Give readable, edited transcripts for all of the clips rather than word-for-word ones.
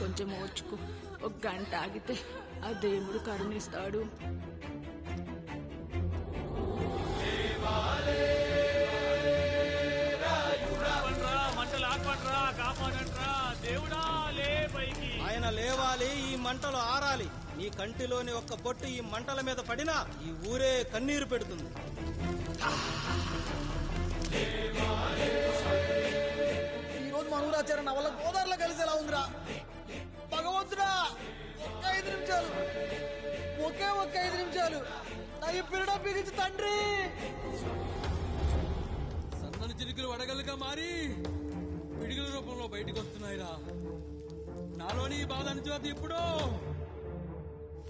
కొంచెం ఓర్చుకో. ఒక గంట ఆగితే ఆ దేవుడు కరుణిస్తాడు. ఆయన లేవాలి, ఈ మంటలు ఆరాలి. నీ కంటిలోని ఒక్క బొట్టు ఈ మంటల మీద పడినా ఈ ఊరే కన్నీరు పెడుతుంది. ఈరోజు మన ఊరాచారం నా వల్ల గోదావరిలో కలిసేలా ఉందిరా. భగవంతుడా, ఒక్క 5 నిమిషాలు, ఒక్క 5 నిమిషాలు నా ఈ పిల్లడ పిలిచి తండ్రి. సన్నని చిరుకులు వడగలుగా మారి పిడుగుల రూపంలో బయటకు వస్తున్నాయిరా. నాలోని బాధ అనిచోది ఇప్పుడు.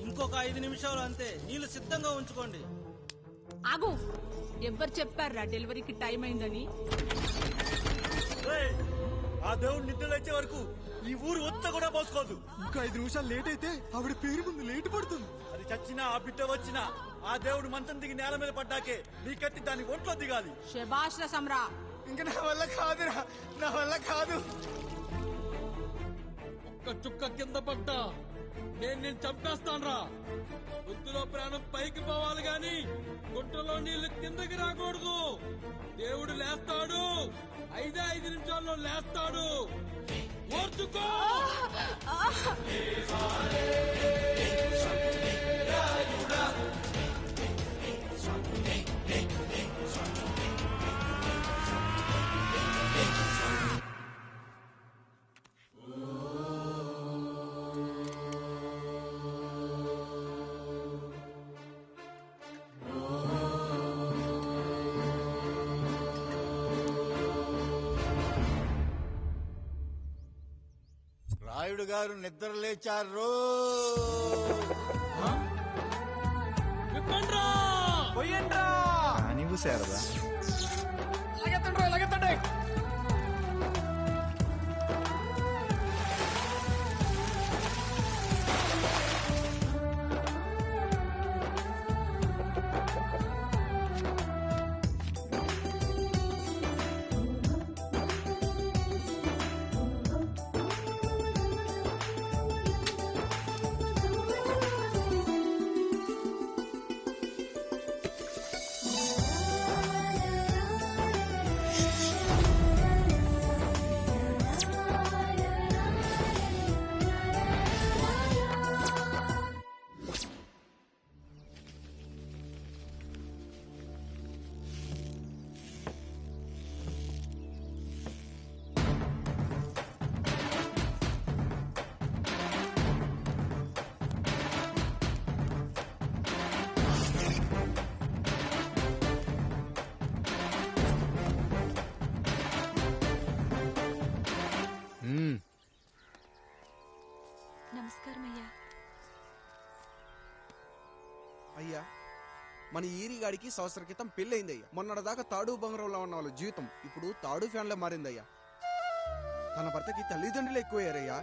ఇంకొక 5 నిమిషాలు అంతే, నీళ్లు సిద్ధంగా ఉంచుకోండి. ఆగు, ఎవ్వరు చెప్పారా డెలివరీకి టైం అయిందని? ఆ దేవుడు నిద్ర లేచే వరకు ఈ ఊరు ఒత్త కూడా పోసుకోదు. ఇంకా 5 నిమిషాలు లేట్ అయితే ఆవిడ పేరు ముందు లేట్ పడుతుంది. అది చచ్చినా ఆ బిడ్డ వచ్చినా ఆ దేవుడు మంచం దిగి నేల మీద పడ్డాకే నీ కత్తి దాని ఒంట్లో దిగాలి. శభాష్ రా సమ్రా. ఇంకా నా వల్ల కాదురా, నా వల్ల కాదు. ఒక్క చుక్క కింద పడ్డా నేను చంపేస్తాన్రా. గుర్తులో ప్రాణం పైకి పోవాలి గాని గుంటలో నీళ్లు కిందకి రాకూడదు. దేవుడు లేస్తాడు, 5 నిమిషాల్లో లేస్తాడు. ఓర్చుకో. రాయుడు గారు నిద్ర లేచారు. నీవు శారదా లగెత్తండి. నమస్కారం అయ్యా. అయ్యా, మన ఈరిగాడికి సంవత్సరం క్రితం పెళ్ళయిందయ్యా. మొన్నటిదాకా తాడు బంగారంలో ఉన్న వాళ్ళ జీవితం ఇప్పుడు తాడు ఫ్యాన్లో మారిందయ్యా. తన భర్తకి తల్లిదండ్రులు ఎక్కువయ్యారయ్యా.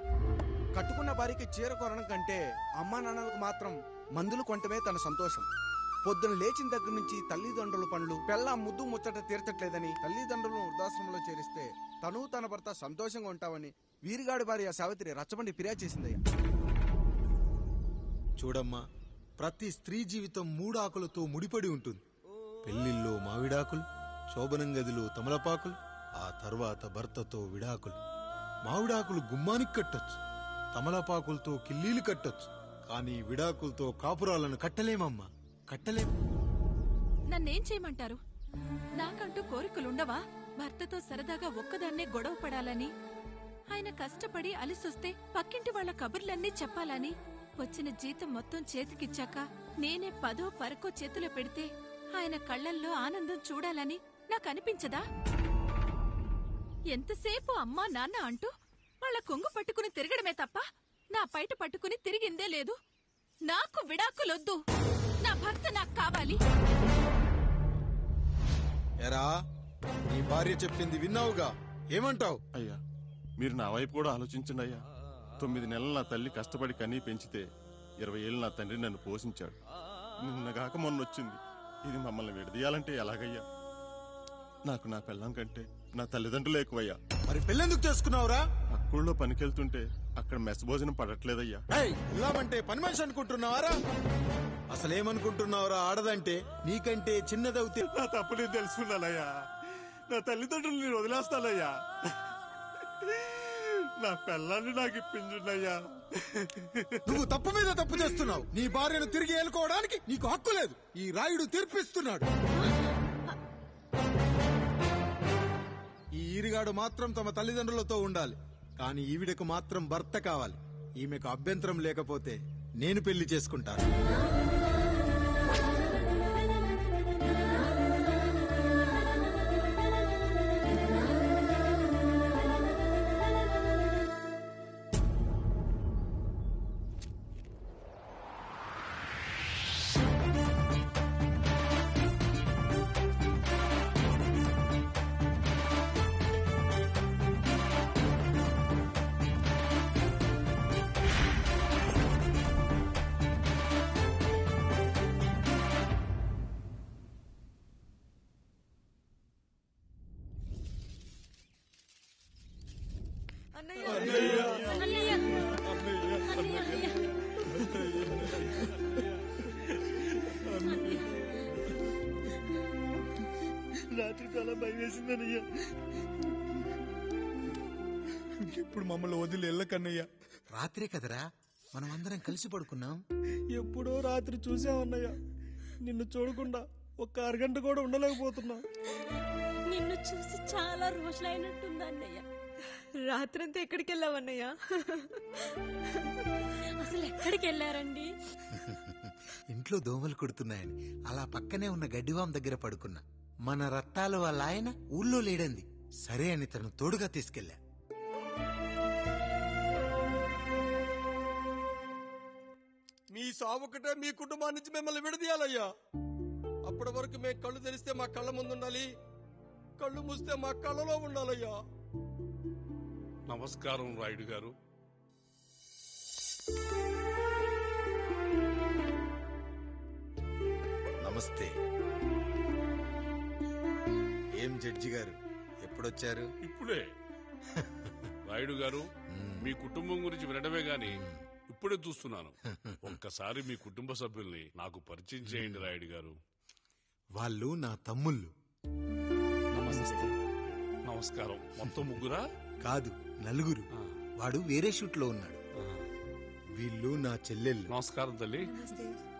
కట్టుకున్న భార్యకి చీర కొనడం కంటే అమ్మా నాన్నలకు మాత్రం మందులు కొంటమే తన సంతోషం. పొద్దున లేచిన దగ్గర నుంచి తల్లిదండ్రుల పనులు, పెళ్ళ ముద్దు ముచ్చట తీర్చట్లేదని తల్లిదండ్రులను వృద్ధాశ్రమంలో చేరిస్తే తను తన భర్త సంతోషంగా ఉంటామని వీరిగాడి భార్య సావిత్రి రచ్చబండి ఫిర్యాదు చేసిందయ్యా. చూడమ్మా, ప్రతి స్త్రీ జీవితం 3 ఆకులతో ముడిపడి ఉంటుంది. పెళ్లిల్లో మావిడాకులు, శోభనం గదిలో తమలపాకులు, ఆ తర్వాత భర్తతో విడాకులు. మావిడాకులు గుమ్మానికి కట్టొచ్చు, తమలపాకులతో కిల్లీలు కట్టొచ్చు, కానీ విడాకులతో కాపురాలను కట్టలేమమ్మా, కట్టలేం. నన్నేం చేయమంటారు? నాకంటూ కోరికలుండవా? భర్తతో సరదాగా ఒక్కదాన్నే గొడవ పడాలని, ఆయన కష్టపడి అలిసొస్తే పక్కింటి వాళ్ల కబుర్లన్నీ చెప్పాలని, వచ్చిన జీతం మొత్తం చేతికిచ్చాక నేనే 10ో 12కో చేతిలో పెడితే ఆయన కళ్లల్లో ఆనందం చూడాలని నాకనిపించదా? ఎంతసేపు అమ్మా నాన్న అంటూ వాళ్ల కొంగు పట్టుకుని తిరగడమే తప్ప నా పైట పట్టుకుని తిరిగిందే లేదు. నాకు విడాకులొద్దు, నా భర్త నాకు కావాలి. ఎరా, నీ భార్య చెప్పింది విన్నావుగా, ఏమంటావు? అయ్యా, మీరు నా వైపు కూడా ఆలోచించండి అయ్యా. 9 నెలలు నా తల్లి కష్టపడి కనీ పెంచితే 20 ఏళ్ళు నా తండ్రి నన్ను పోషించాడు. నిన్నగాక మొన్నొచ్చింది. ఇది మమ్మల్ని విడదీయాలంటే ఎలాగయ్యా? నాకు నా పిల్లం కంటే నా తల్లిదండ్రులు ఎక్కువయ్యా. మరి పెళ్ళెందుకు చేసుకున్నావురా? అక్కుల్లో పనికెళ్తుంటే అక్కడ మెస్ భోజనం పడట్లేదయ్యా. ఇల్లామంటే పని మనిషి అనుకుంటున్నావారా? అసలేమనుకుంటున్నావురా? ఆడదంటే నీకంటే చిన్నదవుతే నా తప్పు నేను తెలుసుకున్నానయ్యా. నా తల్లిదండ్రులు నేను వదిలేస్తానయ్యా. నా పిల్లల్ని నాకు ఇప్పించున్నాయ్యా. నువ్వు తప్పు మీద తప్పు చేస్తున్నావు. నీ భార్యను తిరిగి ఏలుకోవడానికి నీకు హక్కు లేదు. ఈ రాయుడు తీర్పిస్తున్నాడు. ఈ ఈరిగాడు మాత్రం తమ తల్లిదండ్రులతో ఉండాలి, కానీ ఈవిడకు మాత్రం భర్త కావాలి. ఈమెకు అభ్యంతరం లేకపోతే నేను పెళ్లి చేసుకుంటాను. రాత్రి చాలా భయం వేసిందనయ్యా. ఇప్పుడు మమ్మల్ని వదిలి వెళ్ళకన్నయ్యా. రాత్రే కదరా మనం అందరం కలిసి పడుకున్నాం. ఎప్పుడో రాత్రి చూసామన్నయ్యా. నిన్ను చూడకుండా ఒక్క అరగంట కూడా ఉండలేకపోతున్నా. నిన్ను చూసి చాలా రోజులైనట్టుంది అన్నయ్య. రాత్రంతా ఎక్కడికి వెళ్ళావన్నయ్యా? అసలు ఎక్కడికి వెళ్ళారండి? ఇంట్లో దోమలు కుడుతున్నాయని అలా పక్కనే ఉన్న గడ్డివాం దగ్గర పడుకున్నా. మన రత్తాలు వాళ్ళ ఆయన ఊళ్ళో లేడంది. సరే అని తను తోడుగా తీసుకెళ్లా. మీ సావుకటే మీ కుటుంబం నుంచి మిమ్మల్ని విడదీయాలయ్యా. అప్పటి వరకు మేము కళ్ళు తెరిస్తే మా కళ్ళ ముందు ఉండాలి, కళ్ళు మూస్తే మా కళ్ళలో ఉండాలయ్యా. నమస్కారం రాయుడు గారు. నమస్తే. ఏం జడ్జి గారు ఎప్పుడొచ్చారు? ఇప్పుడే. రాయుడు గారు, మీ కుటుంబం గురించి వినడమే గాని ఇప్పుడే చూస్తున్నాను. ఒక్కసారి మీ కుటుంబ సభ్యుల్ని నాకు పరిచయం చేయండి రాయుడు గారు. వాళ్ళు నా తమ్ముళ్ళు. నమస్కారం. మొత్తం ముగ్గురా? కాదు, నలుగురు. వాడు వేరే షూట్ లో ఉన్నాడు. వీళ్ళు నా చెల్లెళ్ళు. నమస్కారం తల్లి.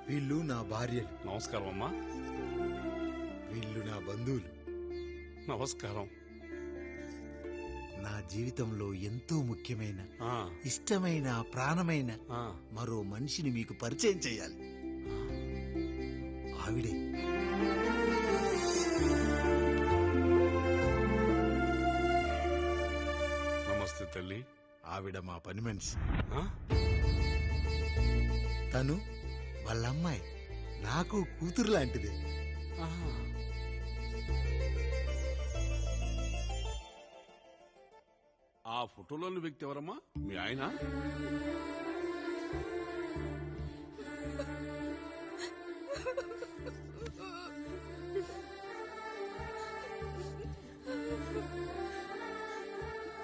వీళ్ళు నా భార్యలు. నమస్కారం అమ్మా. వీళ్ళు నా బంధువులు. నమస్కారం. నా జీవితంలో ఎంతో ముఖ్యమైన, ఇష్టమైన, ప్రాణమైన మరో మనిషిని మీకు పరిచయం చేయాలి. ఆవిడే. నమస్తే తల్లి. ఆవిడ మా పని మనిషి. తను వాళ్ళ అమ్మాయి. నాకు కూతురు లాంటిదే. ఆ ఫోటోలోని వ్యక్తి ఎవరమ్మా? మీ ఆయన?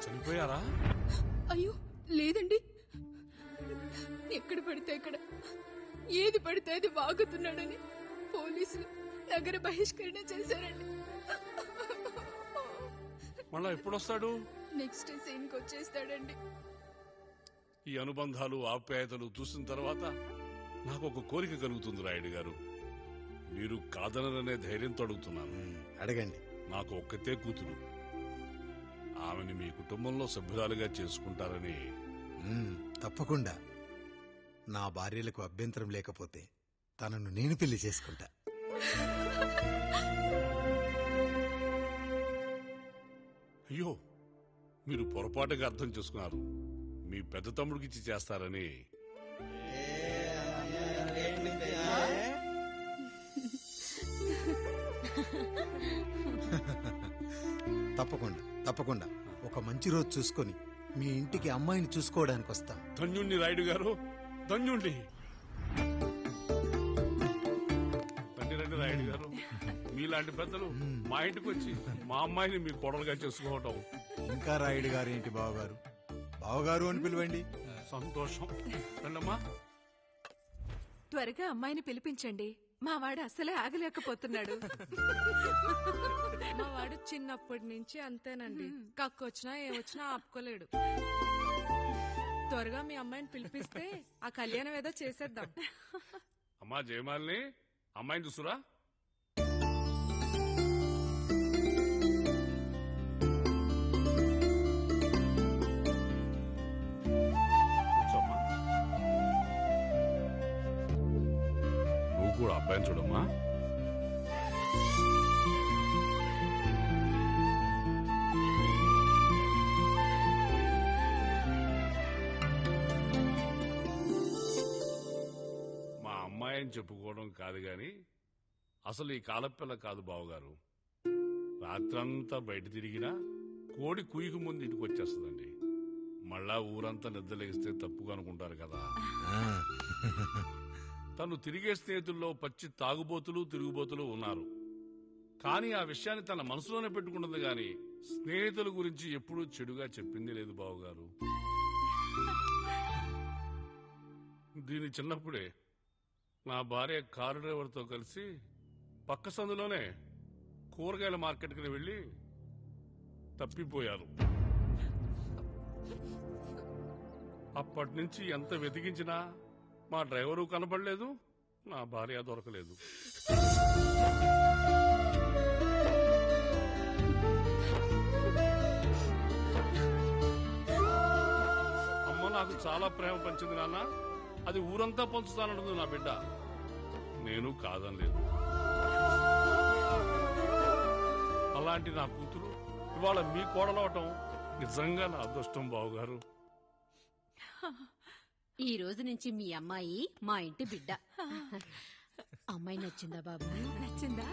చనిపోయారా? అయ్యో లేదండి. ఎక్కడ పడితే అక్కడ, ఏది పడితే అది వాగుతున్నాడని పోలీసులు నగర బహిష్కరణ చేశారండి. మళ్ళా ఎప్పుడొస్తాడు? నెక్స్ట్ సీన్ కి వచ్చేస్తాడండి. ఈ అనుబంధాలు, ఆప్యాయతలు చూసిన తర్వాత నాకు ఒక కోరిక కలుగుతుంది రాయుడు గారు. మీరు కాదనరనే ధైర్యంతో అడుగుతున్నాను. అడగండి. నాకు ఒక్కతే కూతురు. ఆమెని మీ కుటుంబంలో సభ్యురాలుగా చేసుకుంటారని. తప్పకుండా. నా భార్యలకు అభ్యంతరం లేకపోతే తనను నేను పెళ్లి చేసుకుంటా. అయ్యో, మీరు పొరపాటుగా అర్థం చేసుకున్నారు. మీ పెద్ద తమ్ముడికి ఇచ్చి చేస్తారని. తప్పకుండా తప్పకుండా ఒక మంచి రోజు చూసుకొని మీ ఇంటికి అమ్మాయిని చూసుకోవడానికి వస్తాం. ధన్యుణ్ణి రాయుడు గారు, ధన్యుణ్ణి. రండి రండి రాయుడు గారు. మీలాంటి పెద్దలు మా ఇంటికి వచ్చి మా అమ్మాయిని మీ కోడలుగా చేసుకోవటం. ఇంకా రాయుడు గారు ఏంటి బావగారు? బావగారు అని పిలవండి. సంతోషం. రండమ్మా. త్వరగా అమ్మాయిని పిలిపించండి. మా వాడు అసలే ఆగలేకపోతున్నాడు. మా వాడు చిన్నప్పటి నుంచి అంతేనండి. కక్కొచ్చినా ఏమొచ్చినా ఆపుకోలేడు. త్వరగా మీ అమ్మాయిని పిలిపిస్తే ఆ కళ్యాణం ఏదో చేసేద్దాం. అమ్మా జయమాలిని, అమ్మాయిని చూసురా. కూర్చోమ్మా. నువ్వు కూడా అబ్బాయిని చూడమ్మా. అమ్మాయిని చెప్పుకోవడం కాదు గాని అసలు ఈ కాలపిల్ల కాదు బావగారు. రాత్రంతా బయట తిరిగినా కోడి కుయ్యకు ముందు ఇంటికి వచ్చేస్తుందండి. మళ్ళా ఊరంతా నిద్రలేగిస్తే తప్పుగా అనుకుంటారు కదా. తను తిరిగే స్నేహితుల్లో పచ్చి తాగుబోతులు తిరుగుబోతులు ఉన్నారు. కానీ ఆ విషయాన్ని తన మనసులోనే పెట్టుకుంటుంది గాని స్నేహితుల గురించి ఎప్పుడూ చెడుగా చెప్పింది లేదు బావగారు. దీని చిన్నప్పుడే నా భార్య కారు డ్రైవర్తో కలిసి పక్క సందులోనే కూరగాయల మార్కెట్కి వెళ్లి తప్పిపోయారు. అప్పటి నుంచి ఎంత వెతికించినా మా డ్రైవరు కనబడలేదు, నా భార్య దొరకలేదు. అమ్మ నాకు చాలా ప్రేమ పంచింది నాన్న, అది ఊరంతా పంచుతానంటుంది నా బిడ్డ. నేను కాదనలేదు. అలాంటి నా కూతురు ఇవాళ మీ కోడలవటం నిజంగా నా అదృష్టం బావగారు. ఈ రోజు నుంచి మీ అమ్మాయి మా ఇంటి బిడ్డ. అమ్మాయి నచ్చిందా బాబు? నచ్చిందా?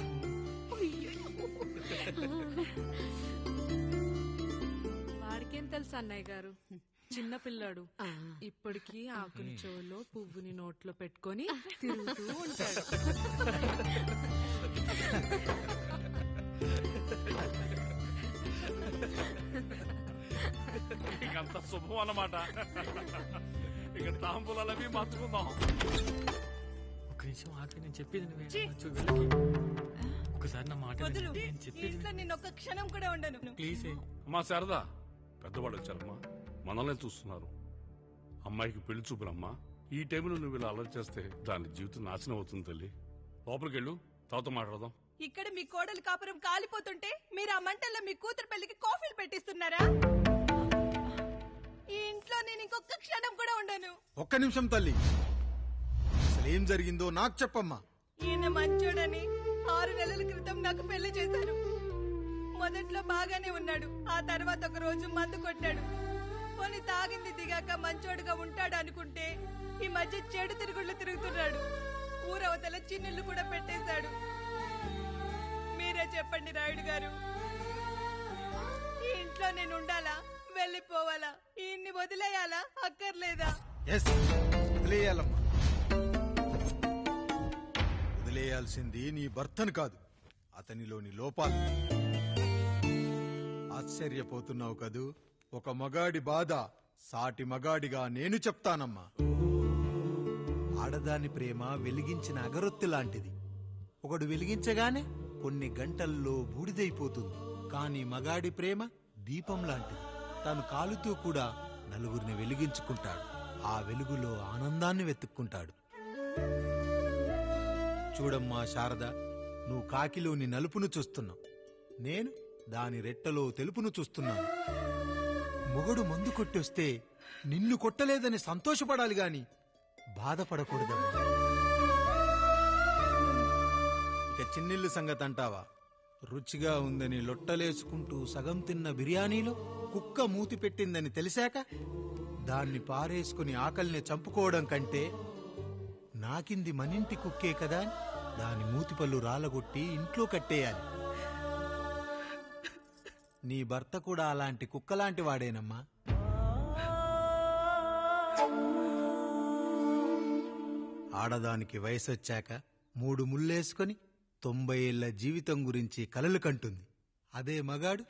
వాడికేం తెలుసు అన్నయ్య గారు, చిన్న పిల్లాడు. ఇప్పటికీ ఆకుని చెవులో పువ్వుని నోట్లో పెట్టుకొని తిరుగుతూ ఉంటాడు. ఇకంత శుభం అన్నమాట. ఇక తాంబూలవి మార్చుకుందాం. ఒక నిమిషం ఆగి, నేను చెప్పేది ఒకసారి నా మాట నేను ఒక్క క్షణం కూడా ఉండను. ప్లీజ్. అమ్మా శారదా, పెద్దవాళ్ళు వచ్చారమ్మా, మనల్ని చూస్తున్నారు. అమ్మాయికి పెళ్లి చూపురమ్మా. ఈ టైంలో నువ్వు ఇలా అలర్ట్ చేస్తే దాని జీవితం నాశనం అవుతుంది తల్లి. లోపలికెళ్ళు, తాతో మాట్లాడదాం. ఇక్కడ మీ కోడలు కాపురం కాలిపోతుంటే మీరు ఆ మంటల్లో మీ కూతురు పెళ్లికి కాఫీలు పెట్టిస్తున్నారా? ఈ ఇంట్లో నేను ఇంకొక క్షణం కూడా ఉండను. ఒక్క నిమిషం తల్లి, అసలేం జరిగిందో నాకు చెప్పమ్మా. ఈయన మంచోడని 6 నెలల క్రితం నాకు పెళ్లి చేశారు. మొదట్లో బాగానే ఉన్నాడు, ఆ తర్వాత ఒక రోజు మందు కొట్టాడు. కొని తాగింది దిగాక మంచోడుగా ఉంటాడు అనుకుంటే ఈ మధ్య చెడు తిరుగుళ్ళు తిరుగుతున్నాడు. ఊరవతల చిన్నుళ్ళు కూడా పెట్టేశాడు. మీరే చెప్పండి రాయుడు గారు, ఈ ఇంట్లో నేను ఉండాలా, వెళ్ళిపోవాలా, ఈయన్ని వదిలేయాలా, అక్కర్లేదా? వదిలేయాలమ్మా. వదిలేయాల్సింది నీ భర్తను కాదు, అతనిలోని లోపాలు. ఆశ్చర్యపోతున్నావు కదూ? ఒక మగాడి బాధ సాటి మగాడిగా నేను చెప్తానమ్మా. ఆడదాని ప్రేమ వెలిగించిన అగరొత్తి లాంటిది. ఒకడు వెలిగించగానే కొన్ని గంటల్లో బూడిదైపోతుంది. కాని మగాడి ప్రేమ దీపం లాంటిది. తను కాలుతూ కూడా నలుగురిని వెలిగించుకుంటాడు. ఆ వెలుగులో ఆనందాన్ని వెతుక్కుంటాడు. చూడమ్మా శారద, నువ్వు కాకిలోని నలుపును చూస్తున్నావు, నేను దాని రెట్టలో తెలుపును చూస్తున్నాను. మొగడు మందు కొట్టొస్తే నిన్ను కొట్టలేదని సంతోషపడాలి గాని బాధపడకూడదమ్మా. ఇక చిన్నిల్లు సంగతి అంటావా? రుచిగా ఉందని లొట్టలేసుకుంటూ సగం తిన్న బిర్యానీలో కుక్క మూతి పెట్టిందని తెలిసాక దాన్ని పారేసుకుని ఆకలిని చంపుకోవడం కంటే నాకింది మనింటి కుక్కే కదా దాని మూతిపళ్ళు రాలగొట్టి ఇంట్లో కట్టేయాలి. నీ భర్త కూడా అలాంటి కుక్కలాంటి వాడేనమ్మా. ఆడదానికి వయసొచ్చాక 3 ముళ్ళేసుకొని 90 ఏళ్ల జీవితం గురించి కలలు కంటుంది. అదే మగాడు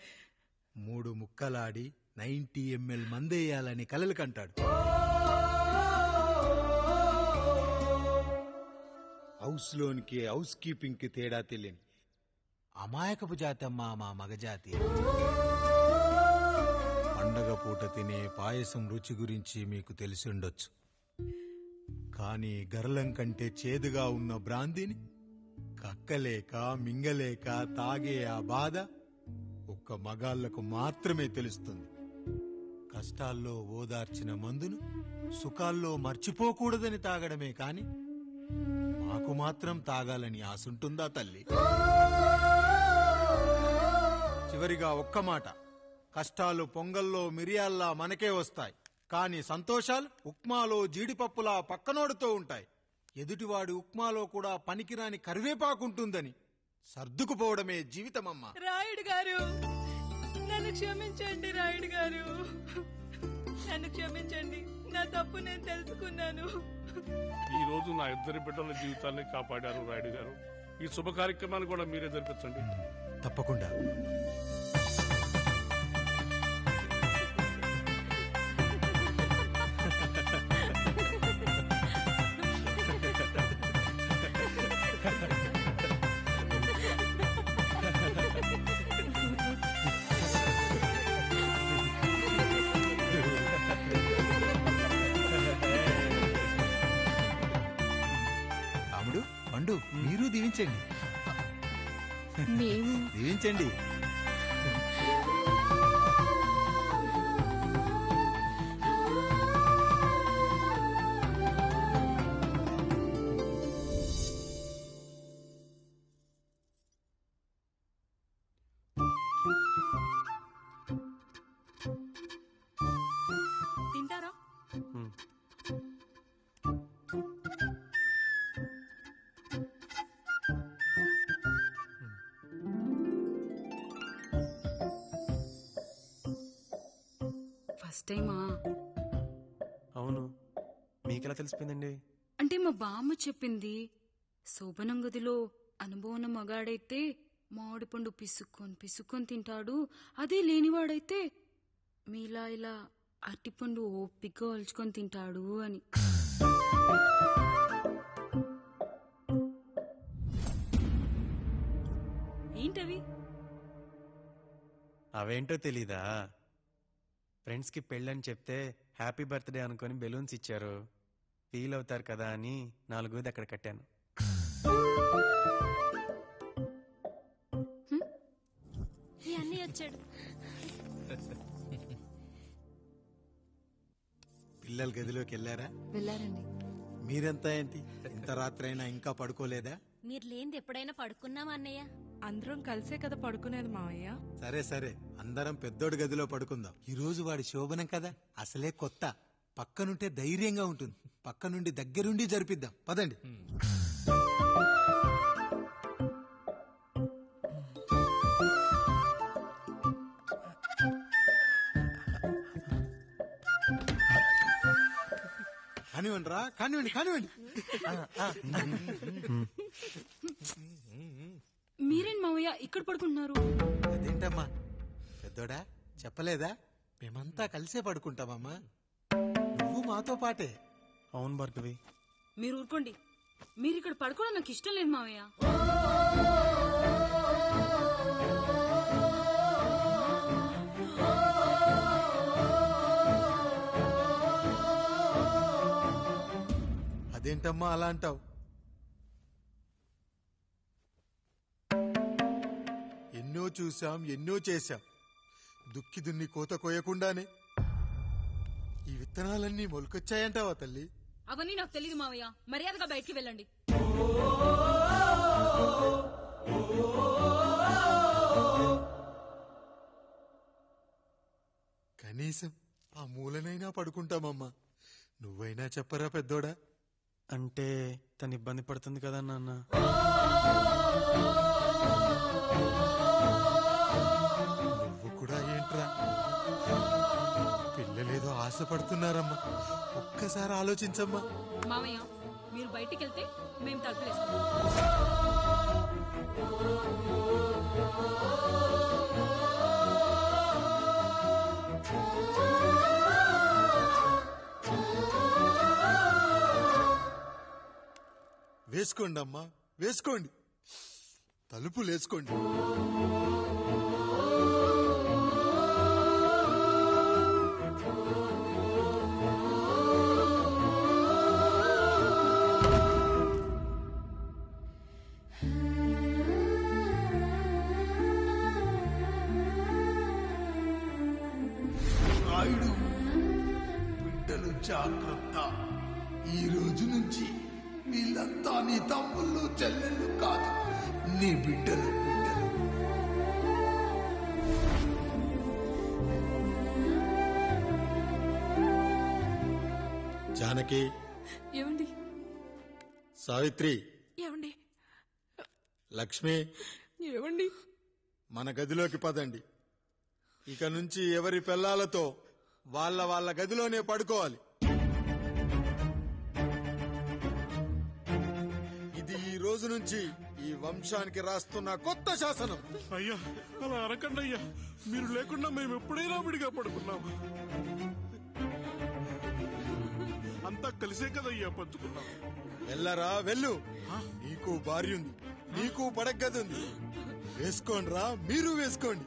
3 ముక్కలాడి 90 ml మందేయాలని కలలు కంటాడు. హౌస్లోనికి హౌస్ కీపింగ్కి తేడా తెలియని అమాయకపు జాతమ్మా మా మగజాతి. పండగ పూట తినే పాయసం రుచి గురించి మీకు తెలిసి ఉండొచ్చు, కానీ గరళం కంటే చేదుగా ఉన్న బ్రాందీని కక్కలేక మింగలేక తాగే ఆ బాధ ఒక్క మగాళ్లకు మాత్రమే తెలుస్తుంది. కష్టాల్లో ఓదార్చిన మందును సుఖాల్లో మర్చిపోకూడదని తాగడమే కాని మాకు మాత్రం తాగాలని ఆశుంటుందా తల్లి? చివరిగా ఒక్క మాట, కష్టాలు పొంగల్లో మిరియాల్లా మనకే వస్తాయి, కానీ సంతోషాలు ఉప్మాలో జీడిపప్పులా పక్కనోడుతూ ఉంటాయి. ఎదుటివాడి ఉప్మాలో కూడా పనికిరాని కరివేపాకుంటుందని సర్దుకుపోవడమే జీవితమమ్మా. రాయుడు గారు, నన్ను క్షమించండి. రాయుడు గారు, నన్ను క్షమించండి. నా తప్పు నేను తెలుసుకున్నాను. ఈ రోజు నా ఇద్దరి బిడ్డల జీవితాన్ని కాపాడారు రాయుడు గారు. ఈ శుభ కార్యక్రమాన్ని కూడా మీరే జరిపించండి. తప్పకుండా. రాముడు, పండు, మీరు దీవించండి. మేము దీవించండి. తింటారా? ఫస్ట్ టైమా? అవును, మీకెలా తెలిసిపోయిందండి? అంటే మా బామ్మ చెప్పింది. శోభనం గదిలో అనుభవం మగాడైతే మామిడి పండు పిసుక్కొని తింటాడు, అదే లేనివాడైతే మీలా ఇలా అరటిపండు ఓపిగ్గా ఒలుచుకొని తింటాడు అని. ఏంటవి? అవేంటో తెలీదా? ఫ్రెండ్స్ కి పెళ్ళని చెప్తే హ్యాపీ బర్త్డే అనుకుని బెలూన్స్ ఇచ్చారు. ఫీల్ అవుతారు కదా అని 4 అక్కడ కట్టాను. ఈ అన్నీ వచ్చాడు. పిల్లల గదిలోకి వెళ్ళారా? వెళ్ళారండి. మీరెంత ఏంటి ఇంత రాత్రైనా ఇంకా పడుకోలేదా? మీరు లేనిది ఎప్పుడైనా పడుకున్నామా అన్నయ్య? అందరం కలిసే కదా పడుకునేది మావయ్య. సరే సరే, అందరం పెద్దోడి గదిలో పడుకుందాం. ఈ రోజు వాడి శోభనం కదా, అసలే కొత్త. పక్కనుంటే ధైర్యంగా ఉంటుంది. పక్క నుండి దగ్గరుండి జరిపిద్దాం. పదండి. కానివ్వండి రా, కానివ్వండి కానివ్వండి. మీరేంటి మావయ్య ఇక్కడ పడుకుంటున్నారు? అదేంటమ్మా పెద్దోడా, చెప్పలేదా? మేమంతా కలిసే పడుకుంటామమ్మా. నువ్వు మాతో పాటే. అవును భార్గవి. మీరు ఊరుకోండి. మీరు ఇక్కడ పడుకోవడం నాకు ఇష్టం లేదు మావయ్య. అదేంటమ్మా అలా అంటావు? ఎన్నో చూశాం, ఎన్నో చేశాం. దుక్కి దున్ని కోత కోయకుండానే ఈ విత్తనాలన్నీ మొలకొచ్చాయంటావా తల్లి? అవన్నీ నాకు తెలియదు మావయ్య. మర్యాదగా బయటికి వెళ్ళండి. కనీసం ఆ మూలనైనా పడుకుంటామమ్మా. నువ్వైనా చెప్పరా పెద్దోడా? అంటే తను ఇబ్బంది పడుతుంది కదా నాన్న. నువ్వు కూడా ఏంట్రా, పిల్లలేదో ఆశపడుతున్నారమ్మా. ఒక్కసారి ఆలోచించమ్మా. మావయ్య, మీరు బయటికి వెళ్తే మేము తలుపులేసుకుంటాం. వేసుకోండి అమ్మా, వేసుకోండి. తలుపులు వేసుకోండి. రాయుడు, బిడ్డలు జాగ్రత్త. ఈ రోజు నుంచి వీళ్ళంతా నీ తమ్ముళ్ళు చెల్లెళ్ళు కాదు, నీ బిడ్డలు. జానకి, ఏమండి? సావిత్రి, ఏమండి? లక్ష్మి, ఏమండి? మన గదిలోకి పదండి. ఇక నుంచి ఎవరి పిల్లలతో వాళ్ళ గదిలోనే పడుకోవాలి. ఇది ఈ రోజు నుంచి ఈ వంశానికి రాస్తున్న కొత్త శాసనం. అయ్యా, అలా అరకండి అయ్యా. మీరు లేకుండా మేము ఎప్పుడైనా విడిగా పడుకున్నాము. అంతా కలిసే కదయ్యా పంచుకున్నాం. వెళ్ళరా, వెళ్ళు. నీకు భార్య ఉంది, నీకు పడగది ఉంది. వేసుకోండి రా, మీరు వేసుకోండి.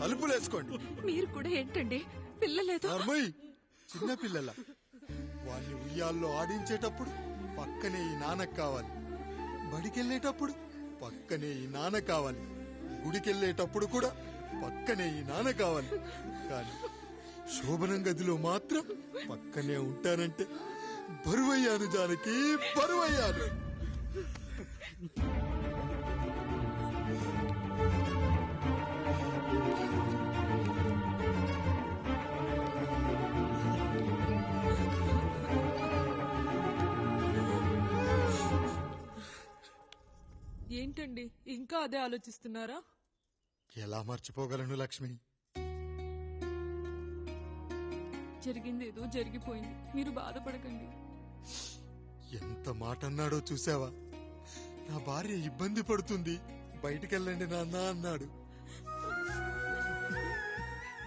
తలుపులు వేసుకోండి. మీరు కూడా ఏంటండి, పిల్లలేదు? చిన్న పిల్లల వాళ్ళని ఉయ్యాల్లో ఆడించేటప్పుడు పక్కనే ఈ నాన్న కావాలి. బడికెళ్ళేటప్పుడు పక్కనే ఈ నాన్న కావాలి. గుడికెళ్ళేటప్పుడు కూడా పక్కనే ఈ నాన్న కావాలి. కానీ శోభనం గదిలో మాత్రం పక్కనే ఉంటానంటే బరువయ్యాను జానకి, బరువయ్యాను. ఏంటండి, ఇంకా అదే ఆలోచిస్తున్నారా? ఎలా మర్చిపోగలను లక్ష్మి? జరిగిందేదో జరిగిపోయింది, మీరు బాధపడకండి. ఎంత మాట అన్నాడో చూసావా? నా భార్య ఇబ్బంది పడుతుంది, బయటికెళ్ళండి నాన్న అన్నాడు.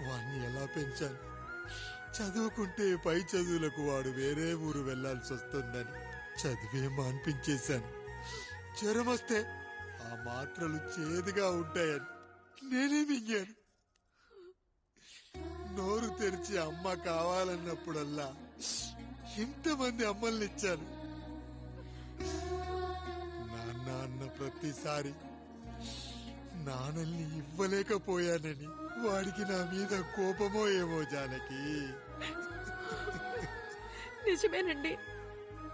వాణ్ణి ఎలా పెంచాను? చదువుకుంటే పై చదువులకు వాడు వేరే ఊరు వెళ్లాల్సి వస్తుందని చదివే మాన్పించేశాను. జ్వరం వస్తే ఆ మాత్రలు చేదుగా ఉంటాయని నేనే మింగాను. నోరు తెరిచి అమ్మ కావాలన్నప్పుడల్లా ఎంతమంది అమ్మల్ని ఇచ్చాను. నాన్న అన్న ప్రతిసారి నాన్నల్ని ఇవ్వలేకపోయానని వాడికి నా మీద కోపమో ఏమో జానకి. నిజమేనండి,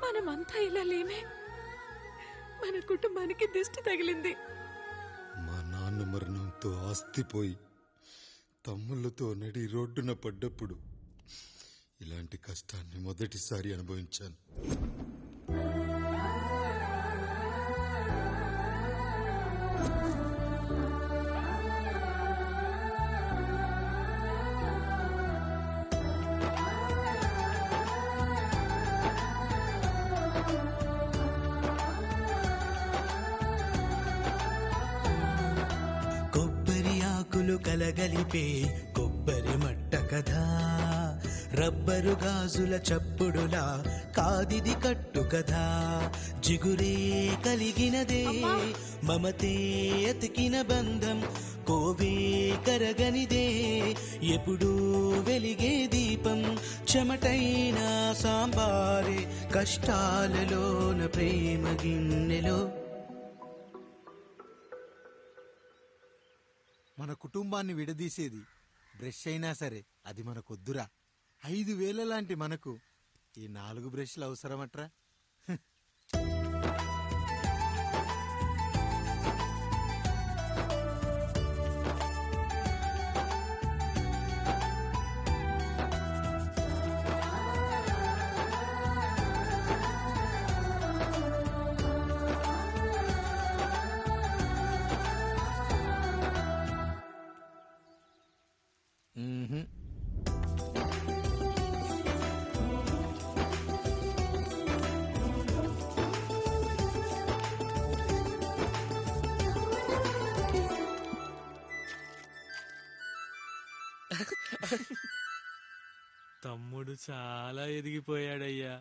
మనమంతా ఇలా లేమే. మన కుటుంబానికి దిష్టి తగిలింది. మా నాన్న మరణంతో ఆస్తిపోయి తమ్ముళ్లతో నడి రోడ్డున పడ్డప్పుడు ఇలాంటి కష్టాన్ని మొదటిసారి అనుభవించాను. కలగలిపే కొబ్బరి మట్ట కథ, రబ్బరు గాజుల చప్పుడులా కాదిది కట్టు కథ. జిగురే కలిగినదే మమతే అతికిన బంధం, కోవే కరగనిదే ఎప్పుడూ వెలిగే దీపం. చెమటైన సాంబారే కష్టాలలోన ప్రేమ గిన్నెలో. మన కుటుంబాన్ని విడదీసేది బ్రష్ అయినా సరే అది మనకొద్దురా. 5,000 లాంటి మనకు ఈ 4 బ్రష్లు అవసరమట్రా? తమ్ముడు చాలా ఎదిగిపోయాడయ్యా.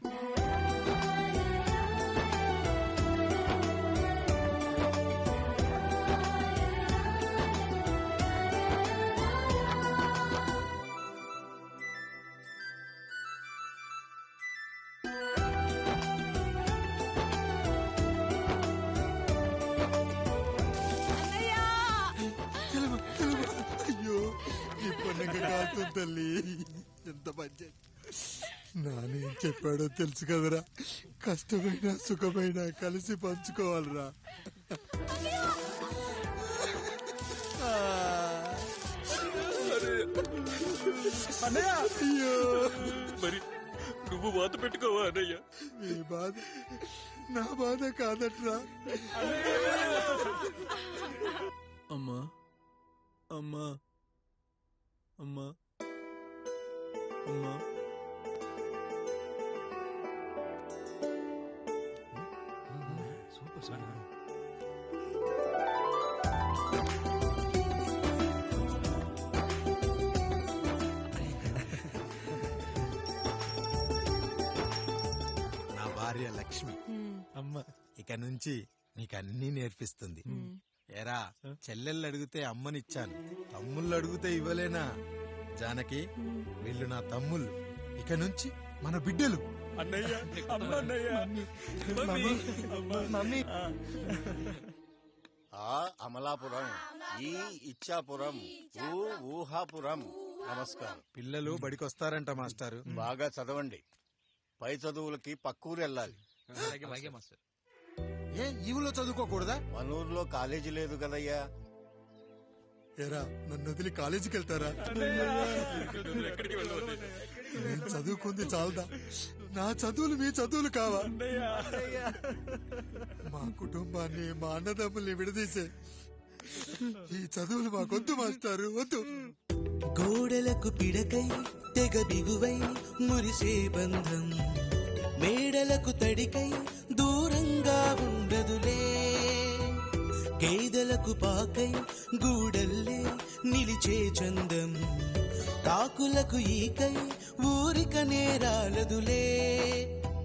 బంగారం తల్లి, ఎంత మంచి. నానేం చెప్పాడో తెలుసు కదరా, కష్టమైన సుఖమైన కలిసి పంచుకోవాలిరా. అయ్యో, మరి నువ్వు బాధ పెట్టుకోవా అన్నయ్య? నీ బాధ నా బాధ కాదట్రా. అమ్మా అమ్మా అమ్మా అమ్మా. నా భార్య లక్ష్మి అమ్మ ఇక నుంచి నీకన్నీ నేర్పిస్తుంది. ఎరా, చెల్లెళ్ళు అడిగితే అమ్మనిచ్చాను, తమ్ముళ్ళు అడిగితే ఇవ్వలేనా? జానకి, వీళ్ళు నా తమ్ముళ్ళు, ఇక నుంచి మన బిడ్డలు. అన్నయ్య, మమ్మీ. ఆ అమలాపురం, ఈ ఇచ్చాపురం, ఊహాపురం. నమస్కారం. పిల్లలు బడికొస్తారంట మాస్టారు. బాగా చదవండి, పై చదువులకి పక్కూరు వెళ్ళాలి. ఏ ఈ ఊళ్ళో చదువుకోకూడదా? మన ఊర్లో కాలేజీ లేదు కదయ్యా. ఎరా, నన్ను వదిలి కాలేజీకి వెళ్తారా? నేను చదువుకుంది చాలదా? నా చదువులు మీ చదువులు కావా? మా కుటుంబాన్ని, మా అన్నదమ్ముల్ని విడదీసే ఈ చదువులు మాకొద్దు మాస్టారు, వద్దు. గోడలకు పిడకై తెగ బిగువై మురిసే బంధం, మేడలకు తడికై దూరంగా ఉండదులే. గేదెలకు పాకై గూడల్లే నిలిచే చందం, కాకులకు ఈకై ఊరిక నేరాలదులే.